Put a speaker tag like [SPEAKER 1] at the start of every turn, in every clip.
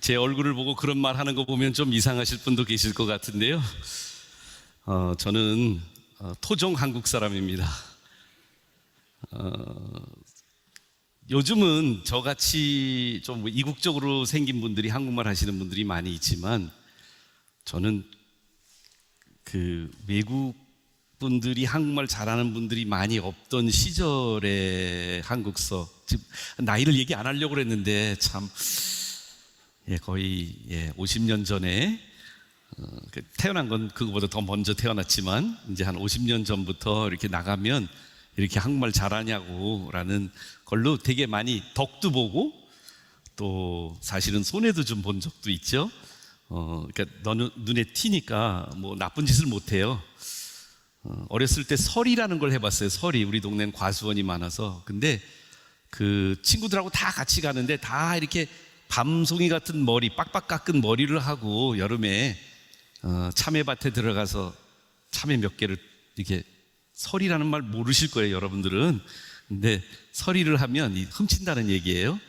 [SPEAKER 1] 제 얼굴을 보고 그런 말 하는 거 보면 좀 이상하실 분도 계실 것 같은데요. 저는 토종 한국 사람입니다. 요즘은 저같이 좀 이국적으로 생긴 분들이 한국말 하시는 분들이 많이 있지만, 저는 그 외국 분들이 한국말 잘하는 분들이 많이 없던 시절의 한국서, 지금 나이를 얘기 안 하려고 그랬는데 참 거의 50년 전에 태어난 건 그거보다 더 먼저 태어났지만, 이제 한 50년 전부터 이렇게 나가면 이렇게 한국말 잘하냐고 라는 걸로 되게 많이 덕도 보고, 또 사실은 손해도 좀 본 적도 있죠. 그러니까 너는 눈에 튀니까 뭐 나쁜 짓을 못 해요. 어렸을 때 설이라는 걸 해봤어요. 설이, 우리 동네는 과수원이 많아서. 근데 그 친구들하고 다 같이 가는데 다 이렇게 밤송이 같은 머리, 빡빡 깎은 머리를 하고, 여름에 참외밭에 들어가서 참외 몇 개를 이렇게, 설이라는 말 모르실 거예요, 여러분들은. 근데 설이를 하면 훔친다는 얘기예요.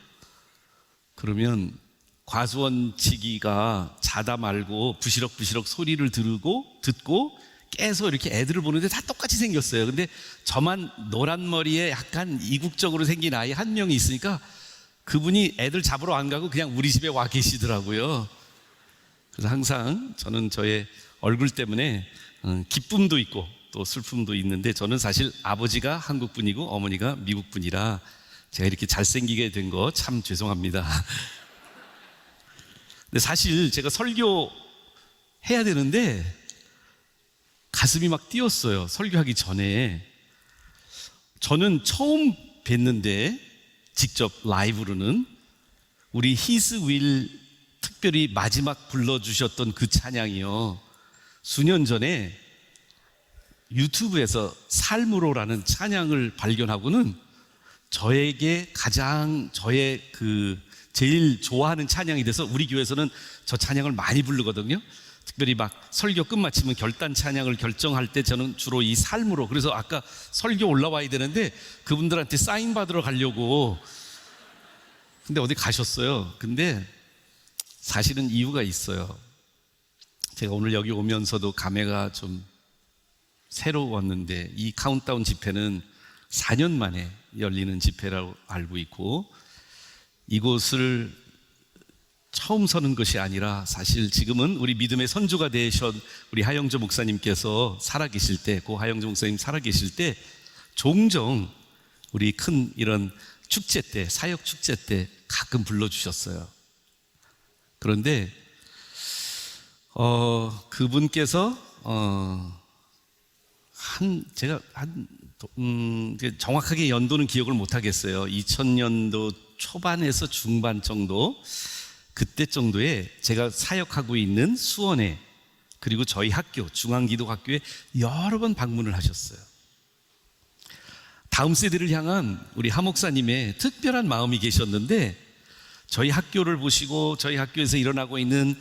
[SPEAKER 1] 그러면 과수원치기가 자다 말고 부시럭부시럭 소리를 듣고 깨서 이렇게 애들을 보는데 다 똑같이 생겼어요. 근데 저만 노란 머리에 약간 이국적으로 생긴 아이 한 명이 있으니까 그분이 애들 잡으러 안 가고 그냥 우리 집에 와 계시더라고요. 그래서 항상 저는 저의 얼굴 때문에 기쁨도 있고 또 슬픔도 있는데, 저는 사실 아버지가 한국 분이고 어머니가 미국 분이라 제가 이렇게 잘생기게 된 거 참 죄송합니다. 근데 사실 제가 설교 해야 되는데 가슴이 막 뛰었어요. 설교하기 전에. 저는 처음 뵀는데, 직접 라이브로는 우리 His Will 특별히 마지막 불러주셨던 그 찬양이요, 수년 전에 유튜브에서 삶으로라는 찬양을 발견하고는 저에게 가장 저의 제일 좋아하는 찬양이 돼서, 우리 교회에서는 저 찬양을 많이 부르거든요. 특별히 막 설교 끝마치면 결단 찬양을 결정할 때 저는 주로 이 삶으로, 그래서 아까 설교 올라와야 되는데 그분들한테 사인 받으러 가려고, 근데 어디 가셨어요. 근데 사실은 이유가 있어요. 제가 오늘 여기 오면서도 감회가 좀 새로웠는데, 이 카운트다운 집회는 4년 만에 열리는 집회라고 알고 있고, 이곳을 처음 서는 것이 아니라 사실 지금은 우리 믿음의 선조가 되신 우리 하영조 목사님께서 살아계실 때, 고 하영조 목사님 살아계실 때 종종 우리 큰 이런 축제 때, 사역 축제 때 가끔 불러주셨어요. 그런데 그분께서 제가 정확하게 연도는 기억을 못 하겠어요. 2000년도 초반에서 중반 정도, 그때 정도에 제가 사역하고 있는 수원에, 그리고 저희 학교 중앙기독학교에 여러 번 방문을 하셨어요. 다음 세대를 향한 우리 하 목사님의 특별한 마음이 계셨는데, 저희 학교를 보시고 저희 학교에서 일어나고 있는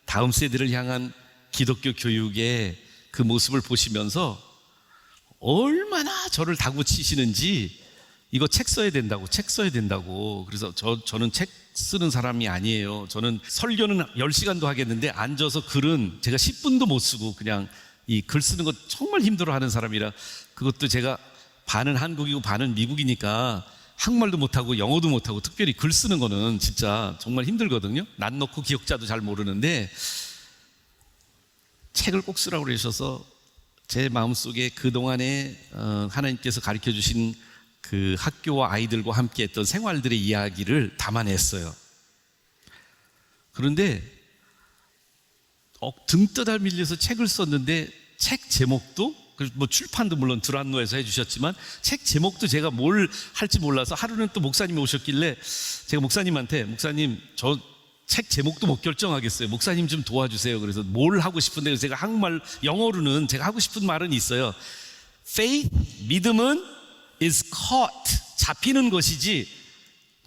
[SPEAKER 1] 다음 세대를 향한 기독교 교육의 그 모습을 보시면서 얼마나 저를 다구치시는지, 이거 책 써야 된다고. 그래서 저는 책 쓰는 사람이 아니에요. 저는 설교는 10시간도 하겠는데 앉아서 글은 제가 10분도 못 쓰고, 그냥 이 글 쓰는 거 정말 힘들어 하는 사람이라, 그것도 제가 반은 한국이고 반은 미국이니까 한국말도 못하고 영어도 못하고 특별히 글 쓰는 거는 진짜 정말 힘들거든요. 난 놓고 기억자도 잘 모르는데 책을 꼭 쓰라고 그러셔서 제 마음속에 그동안에 하나님께서 가르쳐 주신 그 학교와 아이들과 함께 했던 생활들의 이야기를 담아냈어요. 그런데 등 떠다 밀려서 책을 썼는데, 책 제목도, 뭐 출판도 물론 드란노에서 해주셨지만 책 제목도 제가 뭘 할지 몰라서, 하루는 또 목사님이 오셨길래 제가 목사님한테, 목사님 저 책 제목도 못 결정하겠어요, 목사님 좀 도와주세요. 그래서 뭘 하고 싶은데, 제가 한국말, 영어로는 제가 하고 싶은 말은 있어요. Faith, 믿음은 is caught, 잡히는 것이지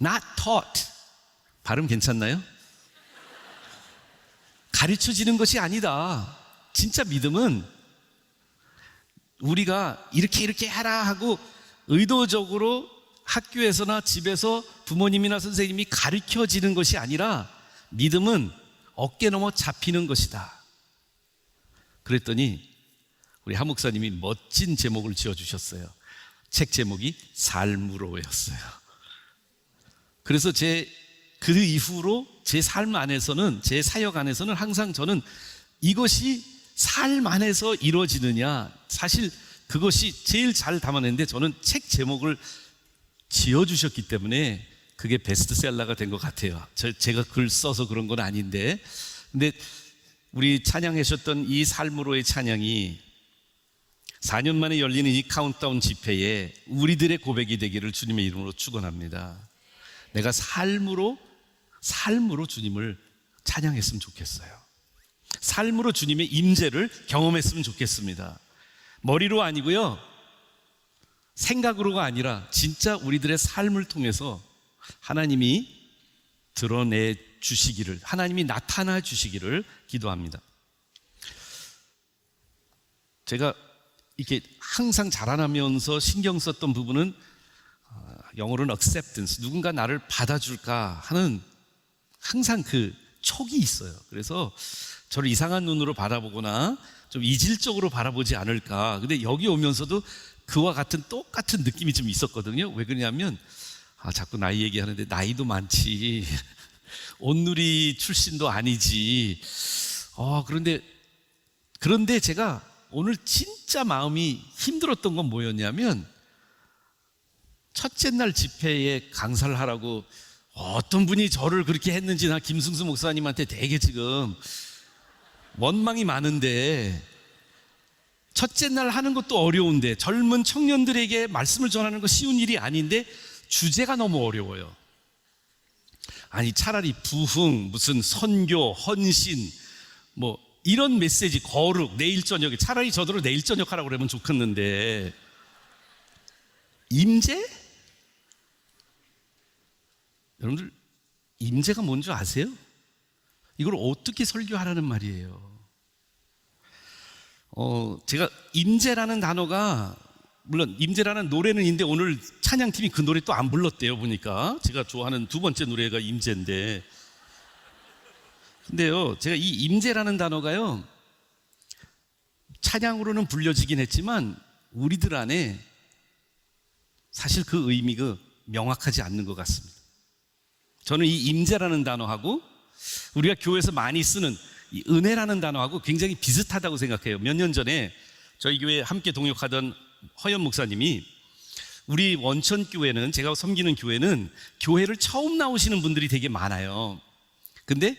[SPEAKER 1] not taught. 발음 괜찮나요? 가르쳐지는 것이 아니다. 진짜 믿음은 우리가 이렇게 해라 하고 의도적으로 학교에서나 집에서 부모님이나 선생님이 가르쳐지는 것이 아니라, 믿음은 어깨 넘어 잡히는 것이다. 그랬더니 우리 한 목사님이 멋진 제목을 지어주셨어요. 책 제목이 삶으로였어요. 그래서 그 이후로 제 삶 안에서는, 제 사역 안에서는 항상 저는 이것이 삶 안에서 이루어지느냐, 사실 그것이 제일 잘 담아냈는데, 저는 책 제목을 지어주셨기 때문에 그게 베스트셀러가 된 것 같아요. 제가 글 써서 그런 건 아닌데. 근데 우리 찬양하셨던 이 삶으로의 찬양이 4년 만에 열리는 이 카운트다운 집회에 우리들의 고백이 되기를 주님의 이름으로 축원합니다. 내가 삶으로 주님을 찬양했으면 좋겠어요. 삶으로 주님의 임재를 경험했으면 좋겠습니다. 머리로 아니고요, 생각으로가 아니라 진짜 우리들의 삶을 통해서 하나님이 드러내 주시기를, 하나님이 나타나 주시기를 기도합니다. 제가 이렇게 항상 자라나면서 신경 썼던 부분은 영어로는 acceptance, 누군가 나를 받아줄까 하는 항상 그 촉이 있어요. 그래서 저를 이상한 눈으로 바라보거나 좀 이질적으로 바라보지 않을까. 근데 여기 오면서도 그와 같은 똑같은 느낌이 좀 있었거든요. 왜 그러냐면 자꾸 나이 얘기하는데 나이도 많지, 온누리 출신도 아니지. 그런데 제가 오늘 진짜 마음이 힘들었던 건 뭐였냐면, 첫째 날 집회에 강사를 하라고 어떤 분이 저를 그렇게 했는지 나 김승수 목사님한테 되게 지금 원망이 많은데, 첫째 날 하는 것도 어려운데, 젊은 청년들에게 말씀을 전하는 거 쉬운 일이 아닌데 주제가 너무 어려워요. 아니 차라리 부흥, 무슨 선교, 헌신, 뭐 이런 메시지, 거룩, 내일 저녁에, 차라리 저더러 내일 저녁 하라고 그러면 좋겠는데, 임재? 여러분들 임재가 뭔지 아세요? 이걸 어떻게 설교하라는 말이에요. 제가 임재라는 단어가, 물론 임재라는 노래는 있는데 오늘 찬양팀이 그 노래 또 안 불렀대요. 보니까 제가 좋아하는 두 번째 노래가 임재인데, 근데요, 제가 이 임재라는 단어가요, 찬양으로는 불려지긴 했지만 우리들 안에 사실 그 의미가 명확하지 않는 것 같습니다. 저는 이 임재라는 단어하고 우리가 교회에서 많이 쓰는 이 은혜라는 단어하고 굉장히 비슷하다고 생각해요. 몇 년 전에 저희 교회에 함께 동역하던 허연 목사님이, 우리 원천교회는, 제가 섬기는 교회는 교회를 처음 나오시는 분들이 되게 많아요. 근데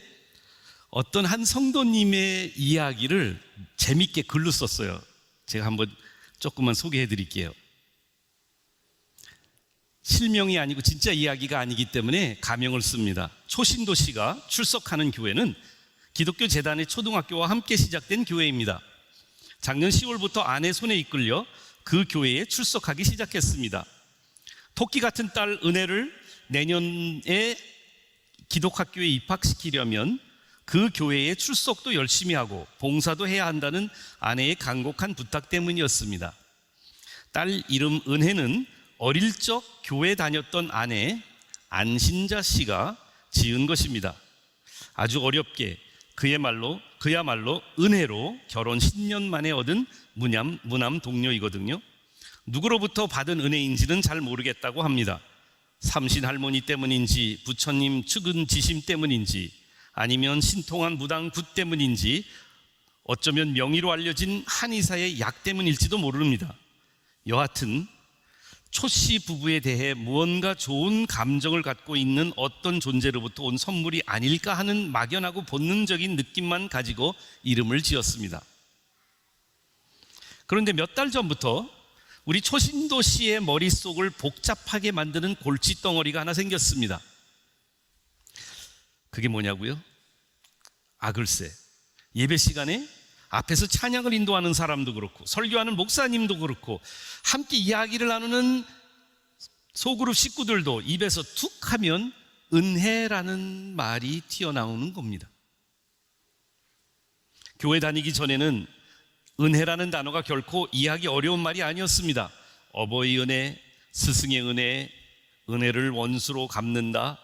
[SPEAKER 1] 어떤 한 성도님의 이야기를 재밌게 글로 썼어요. 제가 한번 조금만 소개해 드릴게요. 실명이 아니고 진짜 이야기가 아니기 때문에 가명을 씁니다. 초신도 씨가 출석하는 교회는 기독교 재단의 초등학교와 함께 시작된 교회입니다. 작년 10월부터 아내 손에 이끌려 그 교회에 출석하기 시작했습니다. 토끼 같은 딸 은혜를 내년에 기독학교에 입학시키려면 그 교회에 출석도 열심히 하고 봉사도 해야 한다는 아내의 간곡한 부탁 때문이었습니다. 딸 이름 은혜는 어릴 적 교회 다녔던 아내 안신자 씨가 지은 것입니다. 아주 어렵게 그야말로 은혜로 결혼 10년 만에 얻은 무남 동료이거든요. 누구로부터 받은 은혜인지는 잘 모르겠다고 합니다. 삼신 할머니 때문인지, 부처님 측은 지심 때문인지, 아니면 신통한 무당 굿 때문인지, 어쩌면 명의로 알려진 한의사의 약 때문일지도 모릅니다. 여하튼 초씨 부부에 대해 무언가 좋은 감정을 갖고 있는 어떤 존재로부터 온 선물이 아닐까 하는 막연하고 본능적인 느낌만 가지고 이름을 지었습니다. 그런데 몇 달 전부터 우리 초신도 씨의 머릿속을 복잡하게 만드는 골칫덩어리가 하나 생겼습니다. 그게 뭐냐고요? 글쎄, 예배 시간에 앞에서 찬양을 인도하는 사람도 그렇고 설교하는 목사님도 그렇고 함께 이야기를 나누는 소그룹 식구들도 입에서 툭 하면 은혜라는 말이 튀어나오는 겁니다. 교회 다니기 전에는 은혜라는 단어가 결코 이해하기 어려운 말이 아니었습니다. 어버이 은혜, 스승의 은혜, 은혜를 원수로 갚는다,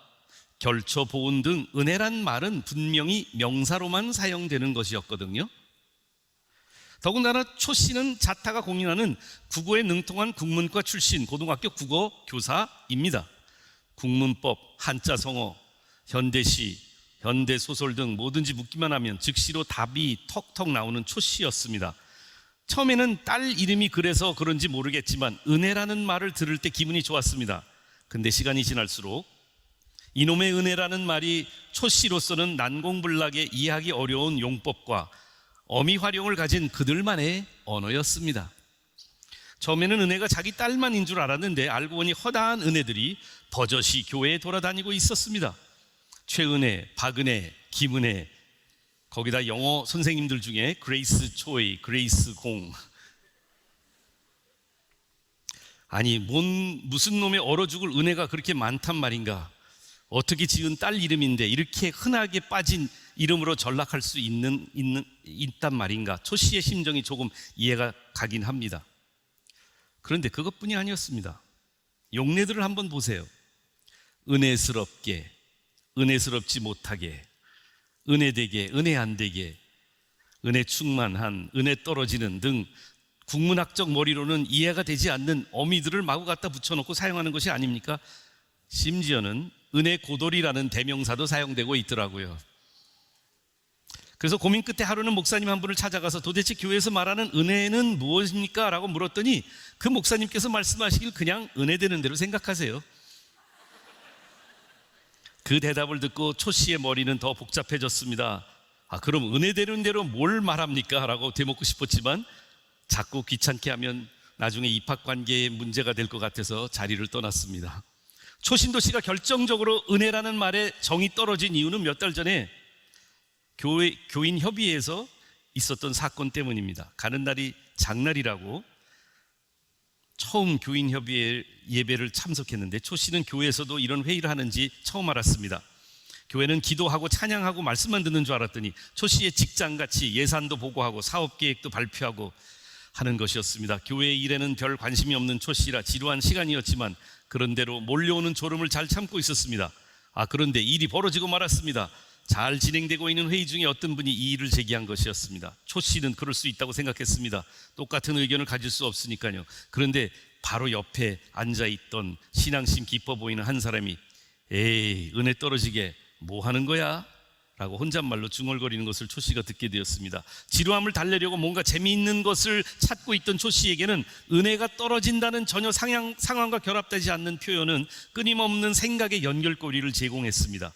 [SPEAKER 1] 결초, 보은 등 은혜란 말은 분명히 명사로만 사용되는 것이었거든요. 더군다나 초 씨는 자타가 공인하는 국어에 능통한 국문과 출신 고등학교 국어 교사입니다. 국문법, 한자 성어, 현대시, 현대소설 등 뭐든지 묻기만 하면 즉시로 답이 턱턱 나오는 초 씨였습니다. 처음에는 딸 이름이 그래서 그런지 모르겠지만 은혜라는 말을 들을 때 기분이 좋았습니다. 근데 시간이 지날수록 이놈의 은혜라는 말이 초 씨로서는 난공불락에 이해하기 어려운 용법과 어미 활용을 가진 그들만의 언어였습니다. 처음에는 은혜가 자기 딸만인 줄 알았는데 알고 보니 허다한 은혜들이 버젓이 교회에 돌아다니고 있었습니다. 최은혜, 박은혜, 김은혜, 거기다 영어 선생님들 중에 그레이스 초이, 그레이스 공. 아니 무슨 놈의 얼어 죽을 은혜가 그렇게 많단 말인가. 어떻게 지은 딸 이름인데 이렇게 흔하게 빠진 이름으로 전락할 수 있단 말인가. 초 씨의 심정이 조금 이해가 가긴 합니다. 그런데 그것뿐이 아니었습니다. 용례들을 한번 보세요. 은혜스럽게, 은혜스럽지 못하게, 은혜되게, 은혜 안 되게, 은혜 충만한, 은혜 떨어지는 등 국문학적 머리로는 이해가 되지 않는 어미들을 마구 갖다 붙여놓고 사용하는 것이 아닙니까? 심지어는 은혜 고돌이라는 대명사도 사용되고 있더라고요. 그래서 고민 끝에 하루는 목사님 한 분을 찾아가서 도대체 교회에서 말하는 은혜는 무엇입니까? 라고 물었더니 그 목사님께서 말씀하시길 그냥 은혜되는 대로 생각하세요. 그 대답을 듣고 초 씨의 머리는 더 복잡해졌습니다. 그럼 은혜되는 대로 뭘 말합니까? 라고 되묻고 싶었지만 자꾸 귀찮게 하면 나중에 입학관계에 문제가 될 것 같아서 자리를 떠났습니다. 초신도 씨가 결정적으로 은혜라는 말에 정이 떨어진 이유는 몇 달 전에 교인 협의회에서 있었던 사건 때문입니다. 가는 날이 장날이라고 처음 교인 협의회 예배를 참석했는데 초 씨는 교회에서도 이런 회의를 하는지 처음 알았습니다. 교회는 기도하고 찬양하고 말씀만 듣는 줄 알았더니 초 씨의 직장같이 예산도 보고하고 사업계획도 발표하고 하는 것이었습니다. 교회 일에는 별 관심이 없는 초 씨라 지루한 시간이었지만 그런대로 몰려오는 졸음을 잘 참고 있었습니다. 그런데 일이 벌어지고 말았습니다. 잘 진행되고 있는 회의 중에 어떤 분이 이 일을 제기한 것이었습니다. 초 씨는 그럴 수 있다고 생각했습니다. 똑같은 의견을 가질 수 없으니까요. 그런데 바로 옆에 앉아있던 신앙심 깊어 보이는 한 사람이 에이 은혜 떨어지게 뭐 하는 거야? 라고 혼잣말로 중얼거리는 것을 초 씨가 듣게 되었습니다. 지루함을 달래려고 뭔가 재미있는 것을 찾고 있던 초 씨에게는 은혜가 떨어진다는 전혀 상황과 결합되지 않는 표현은 끊임없는 생각의 연결고리를 제공했습니다.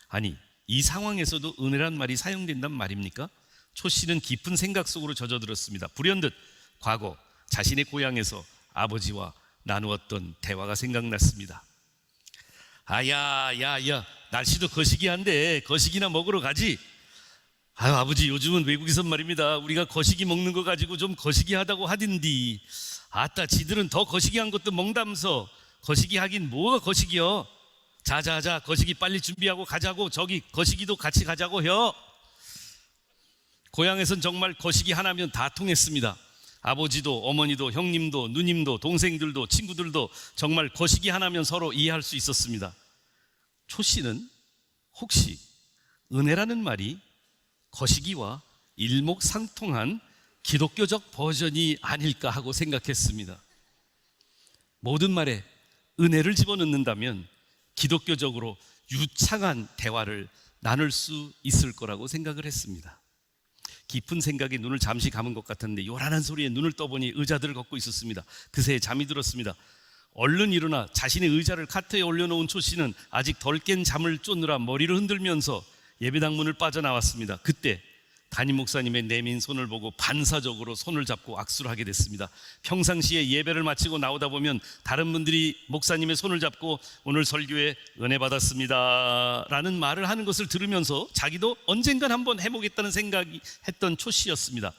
[SPEAKER 1] 아니 이 상황에서도 은혜란 말이 사용된단 말입니까? 초 씨는 깊은 생각 속으로 젖어들었습니다. 불현듯 과거 자신의 고향에서 아버지와 나누었던 대화가 생각났습니다. 야, 날씨도 거시기한데 거시기나 먹으러 가지. 아버지 요즘은 외국에선 말입니다. 우리가 거시기 먹는 거 가지고 좀 거시기하다고 하던디. 아따 지들은 더 거시기한 것도 먹담서. 거시기 하긴 뭐가 거시기여. 자자자 거시기 빨리 준비하고 가자고. 저기 거시기도 같이 가자고 혀. 고향에선 정말 거시기 하나면 다 통했습니다. 아버지도 어머니도 형님도 누님도 동생들도 친구들도 정말 거시기 하나면 서로 이해할 수 있었습니다. 초 씨는 혹시 은혜라는 말이 거시기와 일목상통한 기독교적 버전이 아닐까 하고 생각했습니다. 모든 말에 은혜를 집어넣는다면 기독교적으로 유창한 대화를 나눌 수 있을 거라고 생각을 했습니다. 깊은 생각에 눈을 잠시 감은 것 같았는데 요란한 소리에 눈을 떠보니 의자들을 걷고 있었습니다. 그새 잠이 들었습니다. 얼른 일어나 자신의 의자를 카트에 올려놓은 초 씨는 아직 덜 깬 잠을 쫓느라 머리를 흔들면서 예배당 문을 빠져나왔습니다. 그때 담임 목사님의 내민 손을 보고 반사적으로 손을 잡고 악수를 하게 됐습니다. 평상시에 예배를 마치고 나오다 보면 다른 분들이 목사님의 손을 잡고 오늘 설교에 은혜 받았습니다 라는 말을 하는 것을 들으면서 자기도 언젠간 한번 해보겠다는 생각이 했던 초 씨였습니다.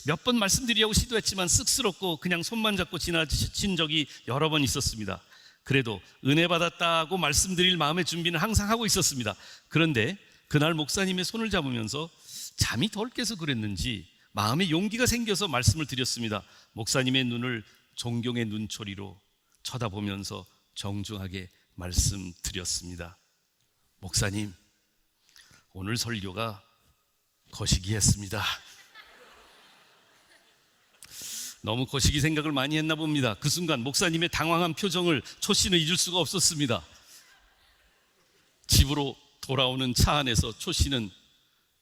[SPEAKER 1] 몇 번 말씀드리려고 시도했지만 쑥스럽고 그냥 손만 잡고 지나친 적이 여러 번 있었습니다. 그래도 은혜 받았다고 말씀드릴 마음의 준비는 항상 하고 있었습니다. 그런데 그날 목사님의 손을 잡으면서 잠이 덜 깨서 그랬는지 마음에 용기가 생겨서 말씀을 드렸습니다. 목사님의 눈을 존경의 눈초리로 쳐다보면서 정중하게 말씀드렸습니다. 목사님, 오늘 설교가 거시기했습니다. 너무 거시기 생각을 많이 했나 봅니다. 그 순간 목사님의 당황한 표정을 초 씨는 잊을 수가 없었습니다. 집으로 돌아오는 차 안에서 초 씨는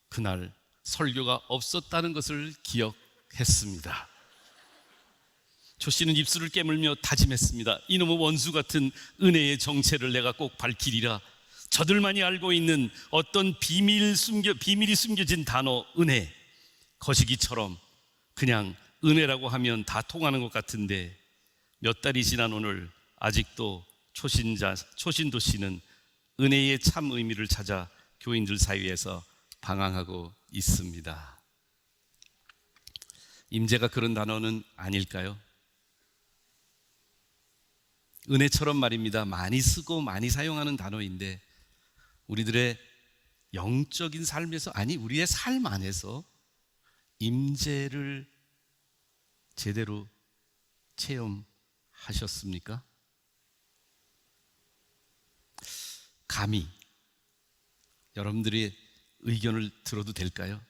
[SPEAKER 1] 그날 설교가 없었다는 것을 기억했습니다. 초 씨는 입술을 깨물며 다짐했습니다. 이놈의 원수 같은 은혜의 정체를 내가 꼭 밝히리라. 저들만이 알고 있는 어떤 비밀이 숨겨진 단어 은혜, 거시기처럼 그냥 은혜라고 하면 다 통하는 것 같은데 몇 달이 지난 오늘 아직도 초신도 씨는 은혜의 참 의미를 찾아 교인들 사이에서 방황하고 있습니다. 임재가 그런 단어는 아닐까요? 은혜처럼 말입니다. 많이 쓰고 많이 사용하는 단어인데 우리들의 영적인 삶에서, 아니 우리의 삶 안에서 임재를 제대로 체험하셨습니까? 감히 여러분들의 의견을 들어도 될까요?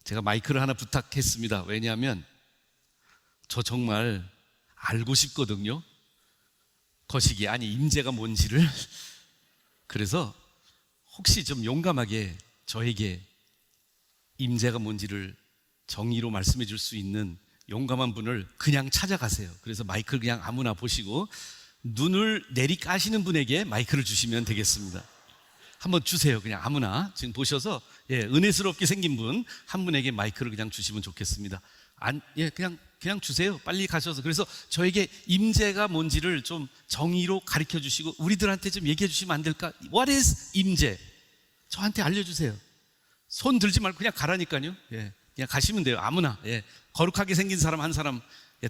[SPEAKER 1] 제가 마이크를 하나 부탁했습니다. 왜냐하면 저 정말 알고 싶거든요. 거시기, 아니 임재가 뭔지를. 그래서 혹시 좀 용감하게 저에게 임재가 뭔지를 정의로 말씀해 줄 수 있는 용감한 분을 그냥 찾아가세요. 그래서 마이크를 그냥 아무나 보시고 눈을 내리까시는 분에게 마이크를 주시면 되겠습니다. 한번 주세요. 그냥 아무나 지금 보셔서 은혜스럽게 생긴 분 한 분에게 마이크를 그냥 주시면 좋겠습니다. 그냥 주세요. 빨리 가셔서. 그래서 저에게 임재가 뭔지를 좀 정의로 가르쳐 주시고 우리들한테 좀 얘기해 주시면 안 될까? What is 임재? 저한테 알려주세요. 손 들지 말고 그냥 가라니까요. 그냥 가시면 돼요. 아무나. 거룩하게 생긴 사람 한 사람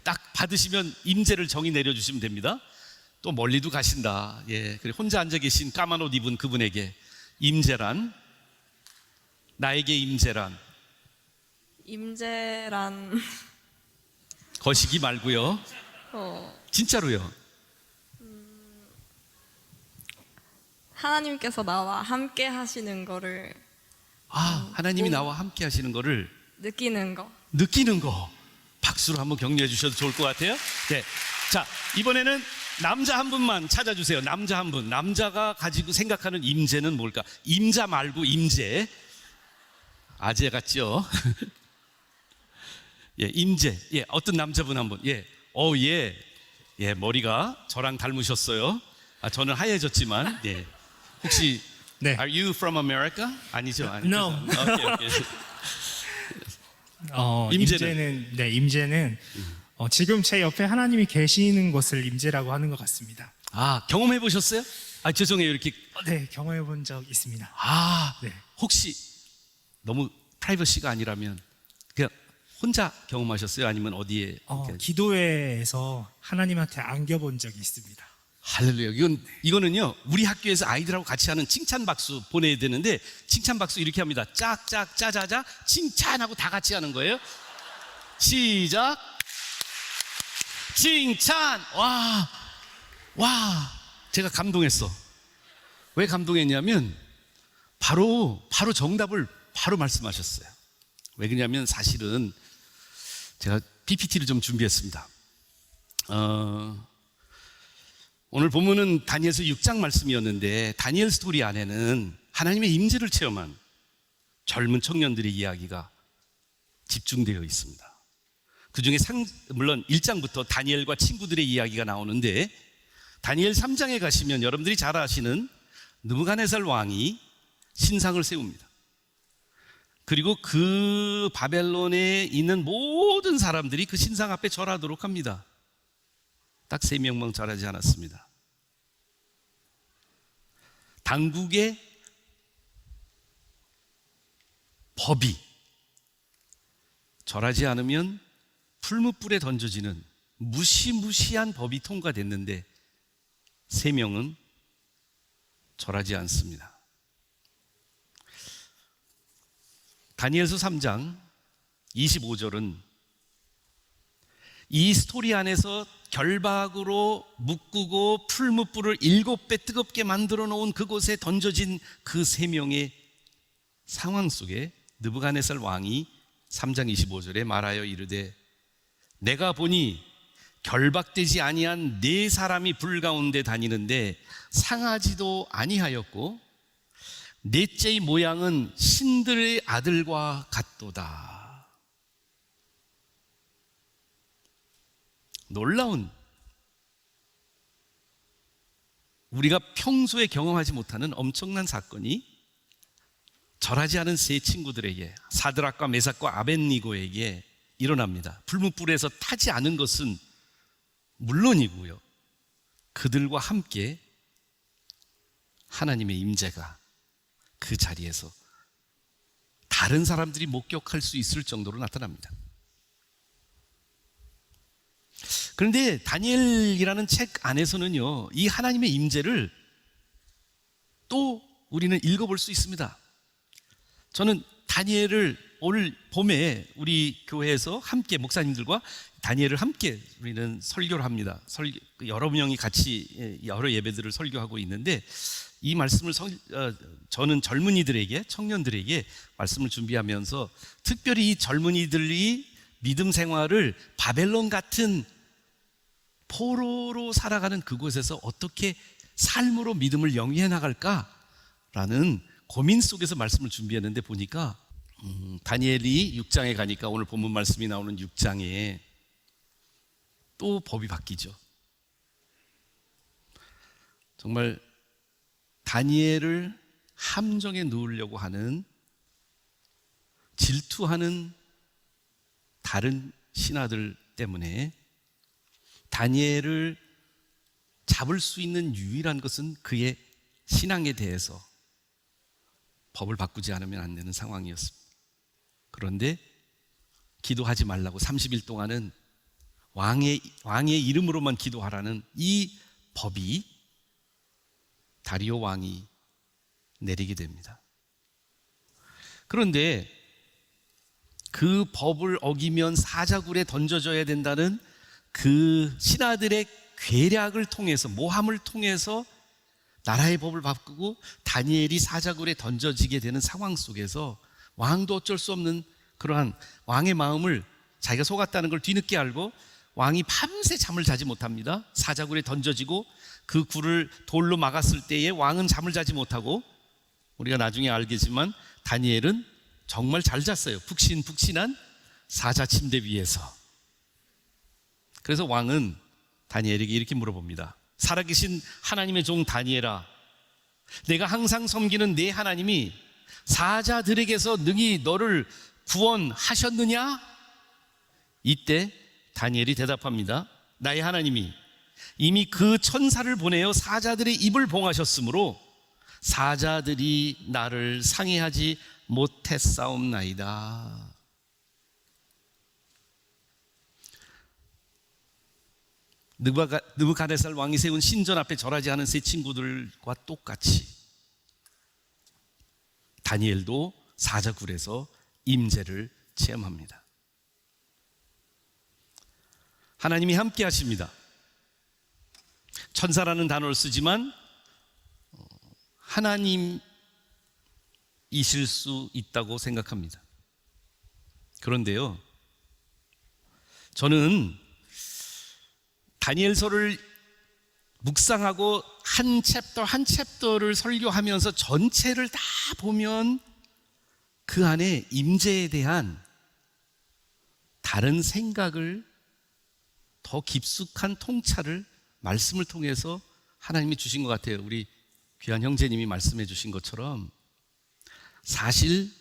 [SPEAKER 1] 딱 받으시면 임재를 정의 내려주시면 됩니다. 또 멀리도 가신다. 그래 혼자 앉아 계신 까만 옷 입은 그분에게 임재란, 나에게 임재란 거시기 말고요. 진짜로요.
[SPEAKER 2] 하나님께서 나와 함께 하시는 거를
[SPEAKER 1] 하나님이 나와 함께 하시는 거를
[SPEAKER 2] 느끼는 거.
[SPEAKER 1] 박수로 한번 격려해 주셔도 좋을 것 같아요. 자, 이번에는 남자 한 분만 찾아주세요. 남자 한 분. 남자가 가지고 생각하는 임재는 뭘까? 임자 말고 임재. 아재 같죠? 임재. 어떤 남자분 한 분. 머리가 저랑 닮으셨어요. 저는 하얘졌지만. 혹시
[SPEAKER 3] 네.
[SPEAKER 1] Are you from America? 아니죠?
[SPEAKER 3] No.
[SPEAKER 1] 오케이.
[SPEAKER 3] 임재는 지금 제 옆에 하나님이 계시는 것을 임재라고 하는 것 같습니다.
[SPEAKER 1] 경험해 보셨어요? 죄송해요. 이렇게.
[SPEAKER 3] 네, 경험해 본 적 있습니다. 네.
[SPEAKER 1] 혹시 너무 프라이버시가 아니라면 그냥 혼자 경험하셨어요? 아니면 어디에?
[SPEAKER 3] 기도회에서 하나님한테 안겨본 적이 있습니다.
[SPEAKER 1] 할렐루야. 이거는요, 우리 학교에서 아이들하고 같이 하는 칭찬 박수 보내야 되는데, 칭찬 박수 이렇게 합니다. 짝짝 짜자자 칭찬하고 다 같이 하는 거예요. 시작. 칭찬. 와, 제가 감동했어. 왜 감동했냐면 바로 정답을 바로 말씀하셨어요. 왜 그러냐면 사실은 제가 PPT를 좀 준비했습니다. 오늘 본문은 다니엘서 6장 말씀이었는데 다니엘 스토리 안에는 하나님의 임재를 체험한 젊은 청년들의 이야기가 집중되어 있습니다. 그 중에 물론 1장부터 다니엘과 친구들의 이야기가 나오는데 다니엘 3장에 가시면 여러분들이 잘 아시는 느부갓네살 왕이 신상을 세웁니다. 그리고 그 바벨론에 있는 모든 사람들이 그 신상 앞에 절하도록 합니다. 딱 3명만 절하지 않았습니다. 당국의 법이 절하지 않으면 풀무불에 던져지는 무시무시한 법이 통과됐는데 3명은 절하지 않습니다. 다니엘서 3장 25절은 이 스토리 안에서 결박으로 묶고 풀무불을 7배 뜨겁게 만들어 놓은 그곳에 던져진 그 3명의 상황 속에 느부갓네살 왕이 3장 25절에 말하여 이르되 내가 보니 결박되지 아니한 4사람이 불 가운데 다니는데 상하지도 아니하였고 넷째의 모양은 신들의 아들과 같도다. 놀라운, 우리가 평소에 경험하지 못하는 엄청난 사건이 절하지 않은 세 친구들에게, 사드락과 메삭과 아벳니고에게 일어납니다. 불문불에서 타지 않은 것은 물론이고요, 그들과 함께 하나님의 임재가 그 자리에서 다른 사람들이 목격할 수 있을 정도로 나타납니다. 그런데 다니엘이라는 책 안에서는요, 이 하나님의 임재를 또 우리는 읽어볼 수 있습니다. 저는 다니엘을 오늘 봄에 우리 교회에서 함께 목사님들과 다니엘을 함께 우리는 설교를 합니다. 여러 명이 같이 여러 예배들을 설교하고 있는데 이 말씀을 저는 젊은이들에게, 청년들에게 말씀을 준비하면서 특별히 이 젊은이들이 믿음 생활을 바벨론 같은 포로로 살아가는 그곳에서 어떻게 삶으로 믿음을 영위해 나갈까라는 고민 속에서 말씀을 준비했는데 보니까 다니엘이 6장에 가니까 오늘 본문 말씀이 나오는 6장에 또 법이 바뀌죠. 정말 다니엘을 함정에 넣으려고 하는, 질투하는 다른 신하들 때문에 다니엘을 잡을 수 있는 유일한 것은 그의 신앙에 대해서 법을 바꾸지 않으면 안 되는 상황이었습니다. 그런데 기도하지 말라고 30일 동안은 왕의 이름으로만 기도하라는 이 법이 다리오 왕이 내리게 됩니다. 그런데 그 법을 어기면 사자굴에 던져져야 된다는 그 신하들의 괴략을 통해서, 모함을 통해서 나라의 법을 바꾸고 다니엘이 사자굴에 던져지게 되는 상황 속에서 왕도 어쩔 수 없는 그러한 왕의 마음을 자기가 속았다는 걸 뒤늦게 알고 왕이 밤새 잠을 자지 못합니다. 사자굴에 던져지고 그 굴을 돌로 막았을 때에 왕은 잠을 자지 못하고, 우리가 나중에 알겠지만 다니엘은 정말 잘 잤어요. 푹신푹신한 사자 침대 위에서. 그래서 왕은 다니엘에게 이렇게 물어봅니다. 살아계신 하나님의 종 다니엘아, 내가 항상 섬기는 네 하나님이 사자들에게서 능히 너를 구원하셨느냐? 이때 다니엘이 대답합니다. 나의 하나님이 이미 그 천사를 보내어 사자들의 입을 봉하셨으므로 사자들이 나를 상해하지 못했사옵나이다. 느부갓네살 왕이 세운 신전 앞에 절하지 않은 세 친구들과 똑같이 다니엘도 사자굴에서 임재를 체험합니다. 하나님이 함께 하십니다. 천사라는 단어를 쓰지만 하나님이실 수 있다고 생각합니다. 그런데요, 저는 다니엘서를 묵상하고 한 챕터 한 챕터를 설교하면서 전체를 다 보면 그 안에 임재에 대한 다른 생각을, 더 깊숙한 통찰을 말씀을 통해서 하나님이 주신 것 같아요. 우리 귀한 형제님이 말씀해 주신 것처럼 사실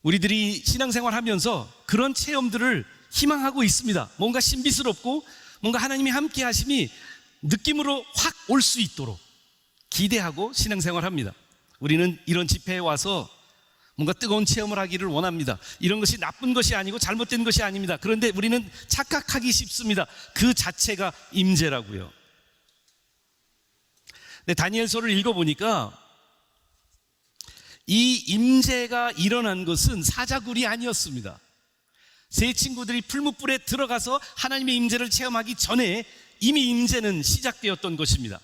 [SPEAKER 1] 우리들이 신앙생활 하면서 그런 체험들을 희망하고 있습니다. 뭔가 신비스럽고 뭔가 하나님이 함께 하심이 느낌으로 확 올 수 있도록 기대하고 신앙생활 합니다. 우리는 이런 집회에 와서 뭔가 뜨거운 체험을 하기를 원합니다. 이런 것이 나쁜 것이 아니고 잘못된 것이 아닙니다. 그런데 우리는 착각하기 쉽습니다. 그 자체가 임재라고요. 근데 다니엘서를 읽어보니까 이 임재가 일어난 것은 사자굴이 아니었습니다. 세 친구들이 풀무불에 들어가서 하나님의 임재를 체험하기 전에 이미 임재는 시작되었던 것입니다.